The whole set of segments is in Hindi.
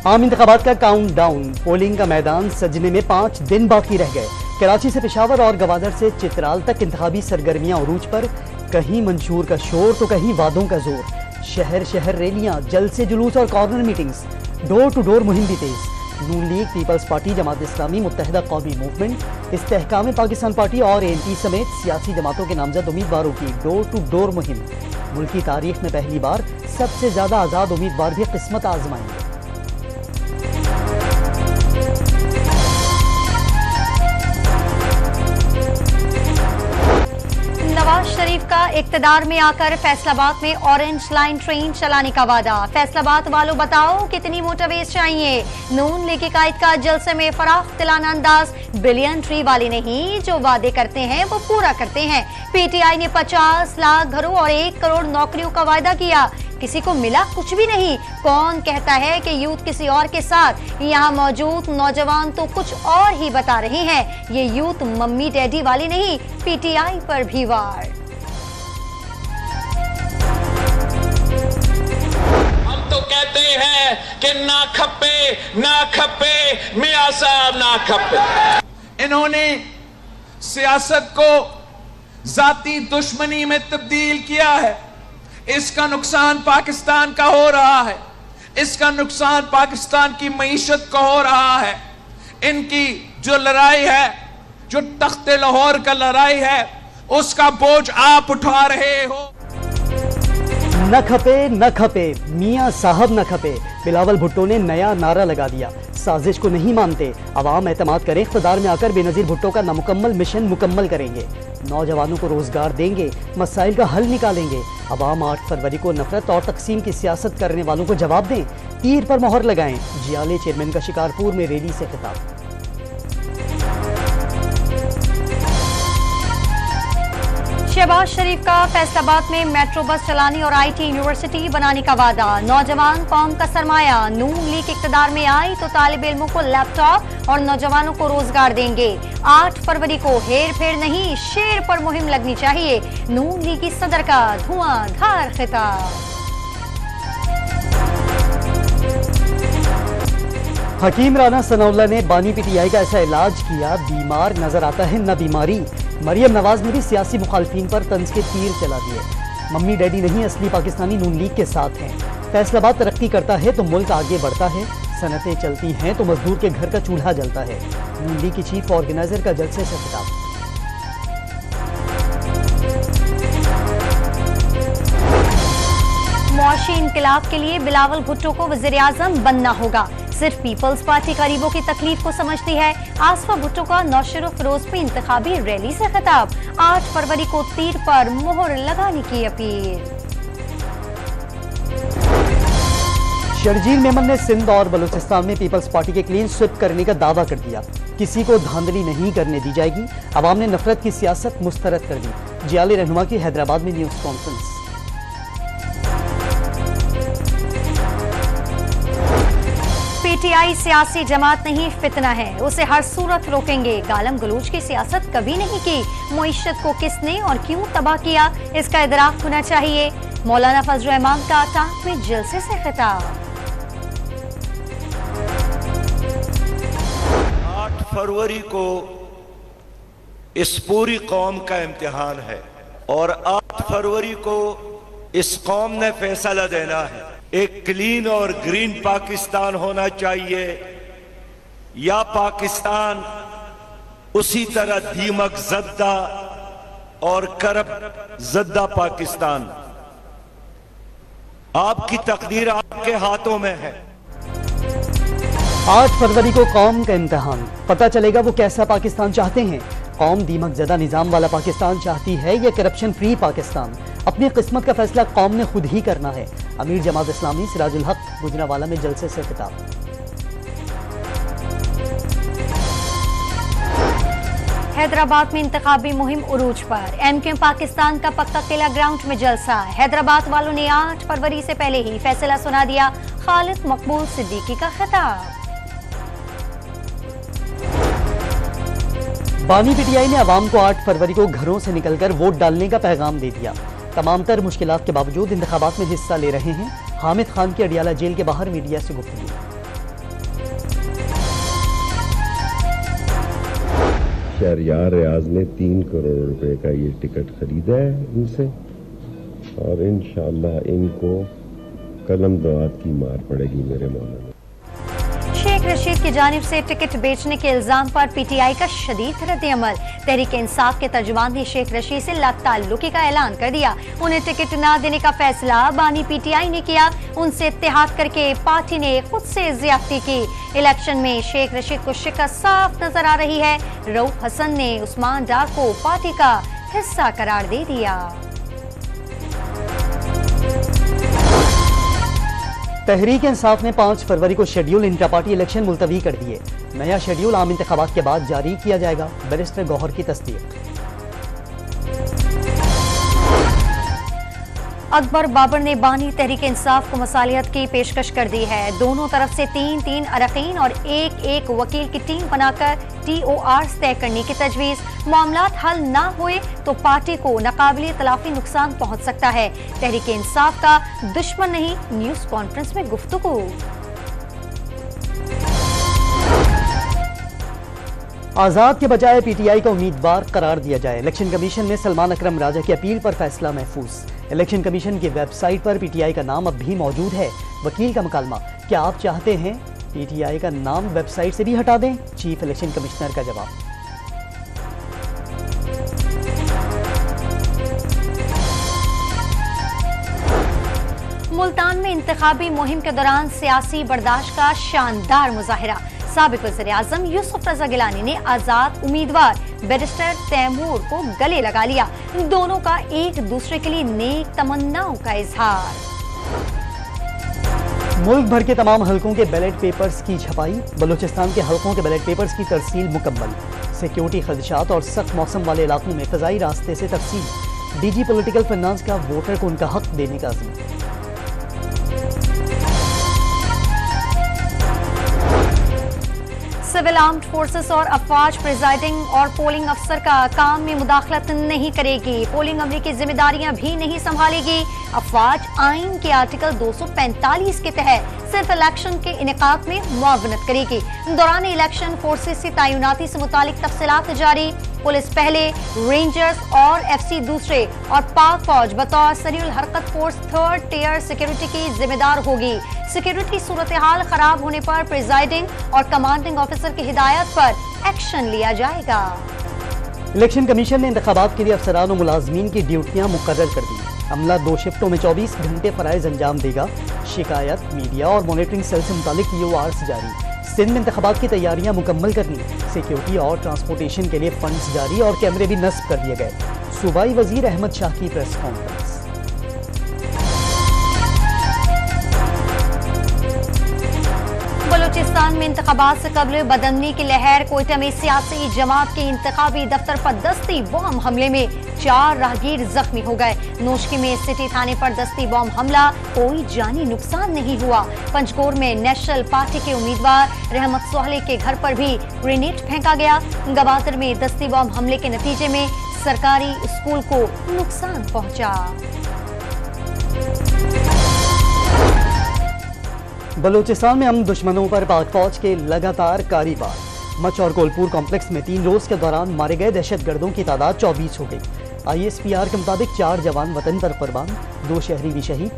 आम इंतखाबात का काउंटडाउन, पोलिंग का मैदान सजने में 5 दिन बाकी रह गए। कराची से पेशावर और गवादर से चित्राल तक इंतखाबी सरगर्मियां उरूज पर, कहीं मंशूर का शोर तो कहीं वादों का जोर। शहर शहर रैलियां, जलसे जुलूस और corner meetings, door to door मुहिम भी तेज। Noon league, people's party, Jamaat Islami, Muttahida Qaumi movement, Istehkam Pakistan party और एनपी समेत सियासी जमातों के नामजद उम्मीदवारों की डोर टू डोर मुहिम। मुल्क की तारीख में पहली बार सबसे ज्यादा आजाद उम्मीदवार भी किस्मत आजमाएंगे। नवाज शरीफ का इक्तदार में आकर फैसलाबाद में ऑरेंज लाइन ट्रेन चलाने का वादा। फैसलाबाद वालों बताओ कितनी मोटरवेज चाहिए। नून लीग की कायद का जलसे में फराख दिलाना अंदाज, बिलियन ट्री वाले नहीं, जो वादे करते हैं वो पूरा करते हैं। पीटीआई ने 50 लाख घरों और 1 करोड़ नौकरियों का वादा किया, किसी को मिला कुछ भी नहीं। कौन कहता है कि यूथ किसी और के साथ, यहाँ मौजूद नौजवान तो कुछ और ही बता रहे हैं। ये यूथ मम्मी डैडी वाली नहीं, पीटीआई पर भी वार। हम तो कहते हैं कि ना खपे मियां साहब ना खपे। इन्होंने सियासत को जाती दुश्मनी में तब्दील किया है। इसका नुकसान पाकिस्तान का हो रहा है, इसका नुकसान पाकिस्तान की मईशत को हो रहा है। इनकी जो लड़ाई है, जो तख्ते लाहौर का लड़ाई है, उसका बोझ आप उठा रहे हो। न खपे मियां साहब न खपे। बिलावल भुट्टो ने नया नारा लगा दिया, साजिश को नहीं मानते, अवाम एतमाद करें, इख्तिदार में आकर बेनजीर भुट्टो का नामुकम्मल मिशन मुकम्मल करेंगे। नौजवानों को रोजगार देंगे, मसाइल का हल निकालेंगे। अवाम 8 फरवरी को नफरत और तकसीम की सियासत करने वालों को जवाब दें, तीर पर मोहर लगाएं। जियाले चेयरमैन का शिकारपुर में रैली से खिताब। शहबाज शरीफ का फैसलाबाद में मेट्रो बस चलाने और आईटी यूनिवर्सिटी बनाने का वादा। नौजवान कौम का सरमाया, नून लीग इक़्तिदार में आई तो तालिब इल्मों को लैपटॉप और नौजवानों को रोजगार देंगे। 8 फरवरी को हेर फेर नहीं, शेर पर मुहिम लगनी चाहिए। नून लीग की सदर का धुआंधार खिताब। हकीम राना सनाउल्लाह ने बानी पीटीआई का ऐसा इलाज किया, बीमार नजर आता है न बीमारी। मरियम नवाज ने भी सियासी मुखालफीन पर तंज के तीर चला दिए। मम्मी डैडी नहीं, असली पाकिस्तानी नून लीग के साथ हैं। फैसलाबाद तरक्की करता है तो मुल्क आगे बढ़ता है, सनतें चलती हैं तो मजदूर के घर का चूल्हा जलता है। नून लीग की चीफ ऑर्गेनाइजर का जलसे से खिताब। मुआशी इंकलाब के लिए बिलावल भुट्टो को वज़ीर-ए-आज़म बनना होगा। सिर्फ पीपल्स पार्टी गरीबों की तकलीफ को समझती है। आसफा भुट्टो का नौशर फिरोज में इंतखाबी रैली से खिताब। 8 फरवरी को तीर पर मोहर लगाने की अपील। शर्जील मेमन ने सिंध और बलूचिस्तान में पीपल्स पार्टी के क्लीन स्विप करने का दावा कर दिया। किसी को धांधली नहीं करने दी जाएगी। अवाम ने नफरत की सियासत मुस्तरद कर दी। जियाले रहनुमा की हैदराबाद में न्यूज कॉन्फ्रेंस। पीटीआई सियासी जमात नहीं, फितना है, उसे हर सूरत रोकेंगे। गालम गलूच की सियासत कभी नहीं की। मुईशत को किसने और क्यों तबाह किया, इसका इदराक होना चाहिए। मौलाना फजल रहमान का टांक में जलसे से खिताब। 8 फरवरी को इस पूरी कौम का इम्तिहान है और 8 फरवरी को इस कौम ने फैसला देना है, एक क्लीन और ग्रीन पाकिस्तान होना चाहिए या पाकिस्तान उसी तरह दीमक जद्दा और करब जद्दा पाकिस्तान। आपकी तकदीर आपके हाथों में है। 8 फरवरी को कौम का इम्तिहान, पता चलेगा वो कैसा पाकिस्तान चाहते हैं। कौम दीमक ज़दा निज़ाम वाला पाकिस्तान चाहती है या करप्शन फ्री पाकिस्तान। अपनी किस्मत का फैसला कौम ने खुद ही करना है। अमीर जमात इस्लामी सिराजुल हक गुजरावाला में जलसे से खिताब। हैदराबाद में इंतखाबी मुहिम उरूज पर। एमक्यू पाकिस्तान का पक्का किला ग्राउंड में जलसा। हैदराबाद वालों ने 8 फरवरी से पहले ही फैसला सुना दिया। खालिद मकबूल सिद्दीकी का खिताब। बानी पीटीआई ने अवाम को 8 फरवरी को घरों से निकलकर वोट डालने का पैगाम दे दिया। तमाम तर मुश्किलात के बावजूद इंतखाबात में हिस्सा ले रहे हैं। हामिद खान की अडियाला जेल के बाहर मीडिया से गुफ्तगू। शहरयार रियाज ने 3 करोड़ रुपए का ये टिकट खरीदा है इनसे, और इंशाअल्लाह इनको कलम दवात की मार पड़ेगी मेरे मौला में। शेख रशीद की जानिब से टिकट बेचने के इल्जाम पर पीटीआई का शदीद रद्द-ए-अमल। तहरीक इंसाफ के तर्जुमान ने शेख रशीद से लाताल्लुकी का ऐलान कर दिया। उन्हें टिकट न देने का फैसला बानी पीटीआई ने किया। उनसे इत्तेहाद करके पार्टी ने खुद से ज्यादती की। इलेक्शन में शेख रशीद को शिकस्त साफ नजर आ रही है। रऊफ हसन ने उस्मान डार को पार्टी का हिस्सा करार दे दिया। तहरीक इंसाफ ने 5 फरवरी को शेड्यूल इंट्रा पार्टी इलेक्शन मुलतवी कर दिए। नया शेड्यूल आम इंतखाबात के बाद जारी किया जाएगा। बैरिस्टर गौहर की तस्दीक। अकबर बाबर ने बानी तहरीक इंसाफ को मसालियत की पेशकश कर दी है। दोनों तरफ से 3-3 अरकीन और 1-1 वकील की टीम बनाकर TORs तय करने की तजवीज। मामलात हल ना हुए तो पार्टी को नाकाबिले तलाफी नुकसान पहुंच सकता है। तहरीक इंसाफ का दुश्मन नहीं, न्यूज कॉन्फ्रेंस में गुफ्तगू। आजाद के बजाय पीटीआई का उम्मीदवार करार दिया जाए। इलेक्शन कमीशन में सलमान अकरम राजा की अपील पर फैसला महफूज। इलेक्शन कमीशन की वेबसाइट पर पीटीआई का नाम अब भी मौजूद है। वकील का मुकालमा, क्या आप चाहते हैं पीटीआई का नाम वेबसाइट से भी हटा दें? चीफ इलेक्शन कमिश्नर का जवाब। मुल्तान में इंतखाबी मुहिम के दौरान सियासी बर्दाश्त का शानदार मुजाहिरा। साबिक वज़ीर-ए-आज़म यूसुफ रज़ा गिलानी ने आजाद उम्मीदवार बैरिस्टर तैमूर को गले लगा लिया। दोनों का एक दूसरे के लिए नेक तमन्नाओं का इजहार। मुल्क भर के तमाम हलकों के बैलेट पेपर्स की छपाई। बलूचिस्तान के हलकों के बैलेट पेपर्स की तरसील मुकम्मल। सिक्योरिटी खदशात और सख्त मौसम वाले इलाकों में फजाई रास्ते से तकसीम। डीजी पॉलिटिकल फाइनेंस का वोटर को उनका हक देने का अज़्म। सिविल आर्म्ड फोर्सेस और अफवाज प्रिजाइडिंग और पोलिंग अफसर का काम में मुदाखलत नहीं करेगी। पोलिंग अमले की जिम्मेदारियां भी नहीं संभालेगी। अफवाज आइन के आर्टिकल 245 के तहत सिर्फ इलेक्शन के इनेकाद में मुआवनत करेगी। दौरान इलेक्शन फोर्सेस की तैनाती से मुतालिक तफसीलात जारी। पुलिस पहले, रेंजर्स और FC दूसरे और पाक फौज बतौर सरीउल हरकत फोर्स 3rd टियर सिक्योरिटी की जिम्मेदार होगी। सिक्योरिटी सूरत हाल खराब होने पर प्रिजाइडिंग और कमांडिंग ऑफिसर की हिदायत पर एक्शन लिया जाएगा। इलेक्शन कमीशन ने इंतखाबात के लिए अफसरान और मुलाजमीन की ड्यूटियां मुकर्रर कर दी। अमला 2 शिफ्टों में 24 घंटे फराइज अंजाम देगा। शिकायत, मीडिया और मॉनिटरिंग सेल से मुतालिक URs जारी। सिंध में इंतखाबात की तैयारियां मुकम्मल करनी। सिक्योरिटी और ट्रांसपोर्टेशन के लिए फंड्स जारी और कैमरे भी नस्ब कर दिए गए। सूबाई वजीर अहमद शाह की प्रेस कॉन्फ्रेंस। बलूचिस्तान में इंतखाबात से कबल बदअमनी की लहर। कोयटा में सियासी जमात के इंतखाबी दफ्तर पर दस्ती बम हमले में 4 राहगीर जख्मी हो गए। नोशकी में सिटी थाने पर दस्ती बम हमला, कोई जानी नुकसान नहीं हुआ। पंचकोर में नेशनल पार्टी के उम्मीदवार रहमत सोहले के घर पर भी ग्रेनेड फेंका गया। गवादर में दस्ती बम हमले के नतीजे में सरकारी स्कूल को नुकसान पहुंचा। बलूचिस्तान में हम दुश्मनों पर पाक फौज के लगातार कारी-वार। मच और गोलपुर कॉम्प्लेक्स में 3 रोज के दौरान मारे गए दहशतगर्दों की तादाद 24 हो गई। ISPR के मुताबिक 4 जवान वतन पर कुर्बान, 2 शहरी भी शहीद।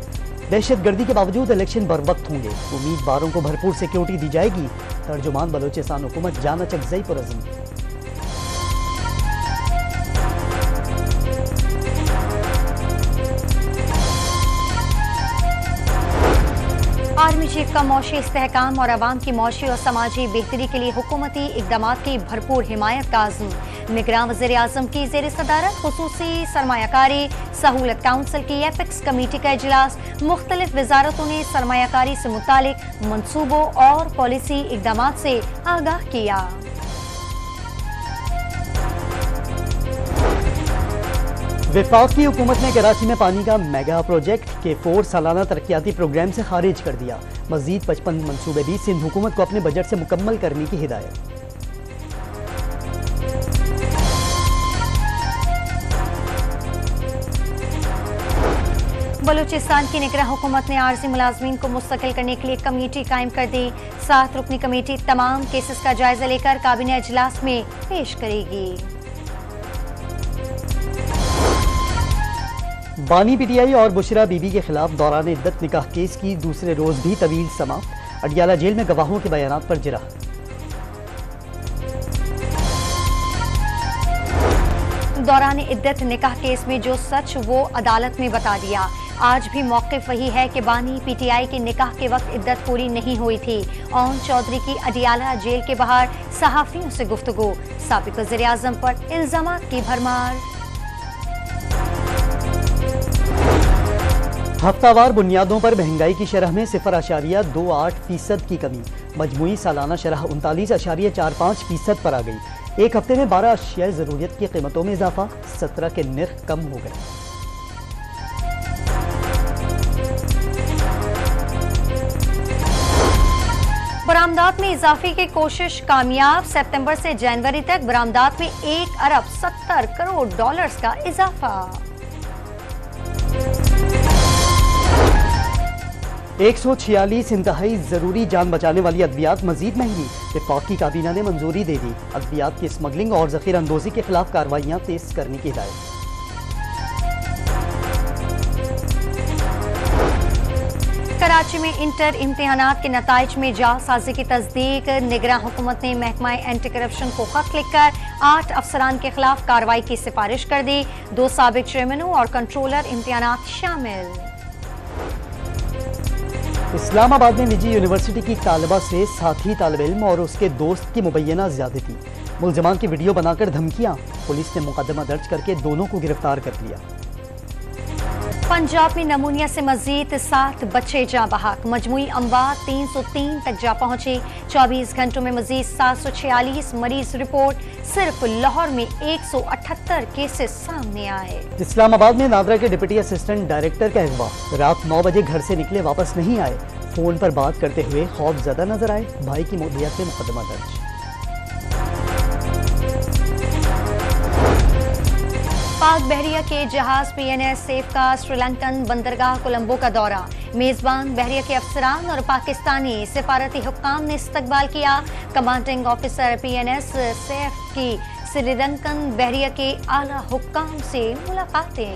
दहशतगर्दी के बावजूद इलेक्शन बर वक्त होंगे। उम्मीदवारों को भरपूर सिक्योरिटी दी जाएगी। तर्जुमान बलूचिस्तान हुकूमत जाना चकजई पुरज़्म। आर्मी चीफ का मौशी इस्तेहकाम और अवाम की मौशी और समाजी बेहतरी के लिए हुकूमती इक़दामात की भरपूर हिमायत का आज़म। निगरान वज़ीर-ए-आज़म की ज़ेर सदारत खुसूसी सरमायाकारी सहूलत काउंसिल की एपिक्स कमेटी का इजलास। मुख्तलिफ वज़ारतों ने सरमायाकारी से मुतालिक मनसूबों और पॉलिसी इक़दामात से आगाह किया। वफाक की हुकूमत ने कराची में पानी का मेगा प्रोजेक्ट के 4 सालाना तरक्याती प्रोग्राम से खारिज कर दिया। मजीद 55 मनसूबे भी सिंध हुकूमत को अपने बजट से मुकम्मल करने की हिदायत। बलूचिस्तान की निगरान हुकूमत ने आर्जी मुलाजमीन को मुस्तकिल करने के लिए कमेटी कायम कर दी। 7 रुकनी कमेटी तमाम केसेस का जायजा लेकर काबीना इजलास में पेश करेगी। बानी पीटीआई और बुशरा बीबी के खिलाफ दौरान इद्दत निकाह केस की दूसरे रोज भी तवील समाअत। अडियाला जेल में गवाहों के बयानात पर जिरा। दौरान इद्दत निकाह केस में जो सच वो अदालत में बता दिया। आज भी मौक़िफ़ वही है कि बानी पीटीआई के निकाह के वक्त इद्दत पूरी नहीं हुई थी। ओन चौधरी की अडियाला जेल के बाहर सहाफ़ियों से गुफ्तगू। साबिक़ वज़ीर-ए-आज़म पर इल्ज़ामात की भरमार। हफ्तावार बुनियादों पर महंगाई की शरह में 0.28% की कमी। मजमूई सालाना शरह 39.45% पर आ गई। एक हफ्ते में 12 अशियाए ज़रूरियत की कीमतों में इजाफा। 17 के निर्ख कम हो गए। बरामदात में इजाफे की कोशिश कामयाब। सितंबर से जनवरी तक बरामदात में 1 अरब 70 करोड़ डॉलर्स का इजाफा। 146 इंतहाई जरूरी जान बचाने वाली अद्वियात मजीद महंगी। वफाकी काबीना ने मंजूरी दे दी। अद्वियात की स्मगलिंग और जखीरा अंदोजी के खिलाफ कार्रवाइयां तेज करने की हिदायत। कराची में इंटर इम्तिहानात के नताइज में जालसाजी की तस्दीक। निगरान हुकूमत ने महकमा एंटी करप्शन को खत लिखकर 8 अफसरान के खिलाफ कार्रवाई की सिफारिश कर दी। 2 साबिक चेयरमैनों और कंट्रोलर इम्तिहानात शामिल। इस्लामाबाद में निजी यूनिवर्सिटी की तालिबा से साथी तालिब इल्म और उसके दोस्त की मुबैना ज्यादती। मुलजमान की वीडियो बनाकर धमकियां। पुलिस ने मुकदमा दर्ज करके दोनों को गिरफ्तार कर लिया। पंजाब में नमूनिया से मजीद 7 बच्चे जाँ बहक। मजमूई अमवात 303 तक जा पहुंची। 24 घंटों में मजीद 746 मरीज रिपोर्ट। सिर्फ लाहौर में 178 केसेस सामने आए। इस्लामाबाद में नादरा के डिप्टी असिस्टेंट डायरेक्टर का अगवा। रात 9 बजे घर से निकले, वापस नहीं आए। फोन पर बात करते हुए खौफजदा नजर आए। भाई की मौलियत में मुकदमा दर्ज। पाक बहरिया के जहाज PNS सेफ का श्रीलंकन बंदरगाह कोलंबो का दौरा। मेजबान बहरिया के अफसरान और पाकिस्तानी सिफारती हुक्काम ने इस्तकबाल किया। कमांडिंग ऑफिसर PNS सेफ की श्रीलंकन बहरिया के आला हुक्काम से मुलाकातें।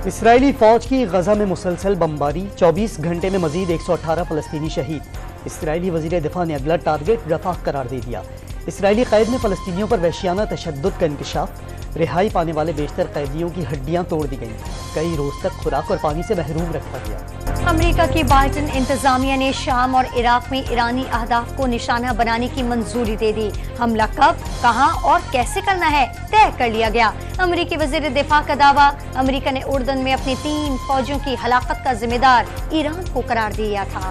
इसराइली फौज की गजा में मुसलसल बमबारी। 24 घंटे में मजीद 118 फलस्तीनी शहीद। इसराइली वजीर दिफा ने अगला टारगेट रफाह करार दे दिया। इसराइली कैद में फलस्तीनियों पर वहशियाना तशद्दुद का इंकशाफ। रिहाई पाने वाले बेशतर कैदियों की हड्डियां तोड़ दी गईं। कई रोज तक खुराक और पानी से महरूम रखा गया। अमेरिका की बाइडन इंतजामिया ने शाम और इराक में ईरानी अहदाफ को निशाना बनाने की मंजूरी दे दी। हमला कब, कहां और कैसे करना है तय कर लिया गया। अमेरिकी वजीर दिफा का दावा। अमेरिका ने उर्दन में अपने 3 फौजियों की हलाकत का जिम्मेदार ईरान को करार दिया था।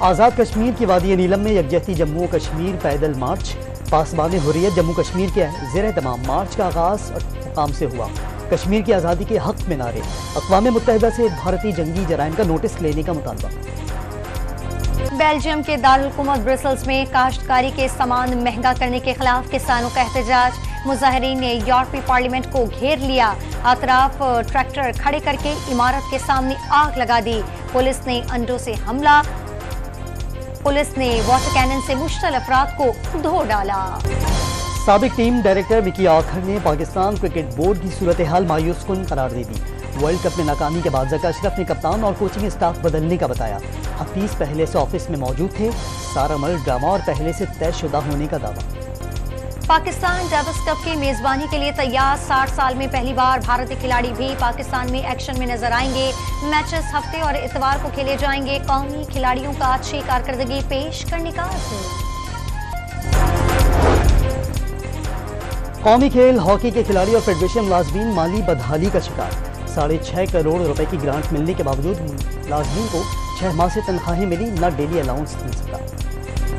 आज़ाद कश्मीर की वादी नीलम में यकजहती जम्मू कश्मीर पैदल मार्च। पासबान हुर्रियत जम्मू कश्मीर के ज़ेर तमाम मार्च का आगाज मुकाम से हुआ। कश्मीर की आज़ादी के हक में नारे। अक़वाम मुत्तहिदा से भारतीय जंगी जराइम का नोटिस लेने का मुतालबा। बेल्जियम के दारुल-हुकूमत ब्रसेल्स में काश्तकारी के सामान महंगा करने के खिलाफ किसानों का एहतजाज। मुजाहिरीन ने यूरोपीय पार्लियामेंट को घेर लिया। अतराफ ट्रैक्टर खड़े करके इमारत के सामने आग लगा दी। पुलिस ने अंडों से हमला। पुलिस ने वाटर कैनन से मुश्तल अफराद को धो डाला। साबिक टीम डायरेक्टर विकी आखर ने पाकिस्तान क्रिकेट बोर्ड की सूरत हाल मायूस कुन करार दे दी। वर्ल्ड कप में नाकामी के बाद ज़का अशरफ ने कप्तान और कोचिंग स्टाफ बदलने का बताया। हफीज पहले से ऑफिस में मौजूद थे। सारा अमल ड्रामा और पहले से तयशुदा होने का दावा। पाकिस्तान डेविस कप की मेजबानी के लिए तैयार। 60 साल में पहली बार भारतीय खिलाड़ी भी पाकिस्तान में एक्शन में नजर आएंगे। मैचेस हफ्ते और इतवार को खेले जाएंगे। कौमी खिलाड़ियों का अच्छी कारकर्दगी पेश करने का अज़्म। कौमी खेल हॉकी के खिलाड़ी और फेडरेशन मुलाजमीन माली बदहाली का शिकार। 6.5 करोड़ रुपए की ग्रांट मिलने के बावजूद मुलाजमीन को 6 माह से तनख्वाहें मिली, न डेली अलाउंस मिल सका।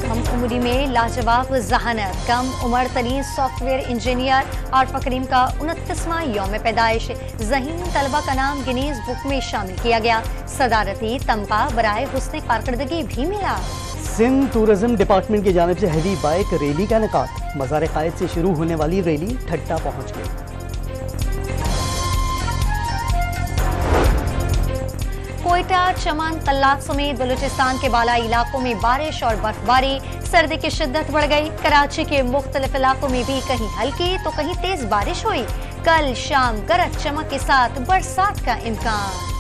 कम उम्री में लाजवाब जहानत। कम उम्र तरीन सॉफ्टवेयर इंजीनियर आरफा करीम का 29वां यौम पैदाइश। ज़हीन तलबा का नाम गिनीज बुक में शामिल किया गया। सदारती तमगा बराए हुस्न कारकर्दगी भी मिला। सिंध टूरिज्म डिपार्टमेंट की जानिब से हेवी बाइक रैली का इनेकाद। मज़ार कायद से शुरू होने वाली रैली ठट्टा पहुंच गई। कोयटा, चमन, तल्लात समेत बलूचिस्तान के बालाई इलाकों में बारिश और बर्फबारी, सर्दी की शिद्दत बढ़ गई। कराची के मुख्तलिफ इलाकों में भी कहीं हल्की तो कहीं तेज बारिश हुई। कल शाम गरज चमक के साथ बरसात का इम्कान।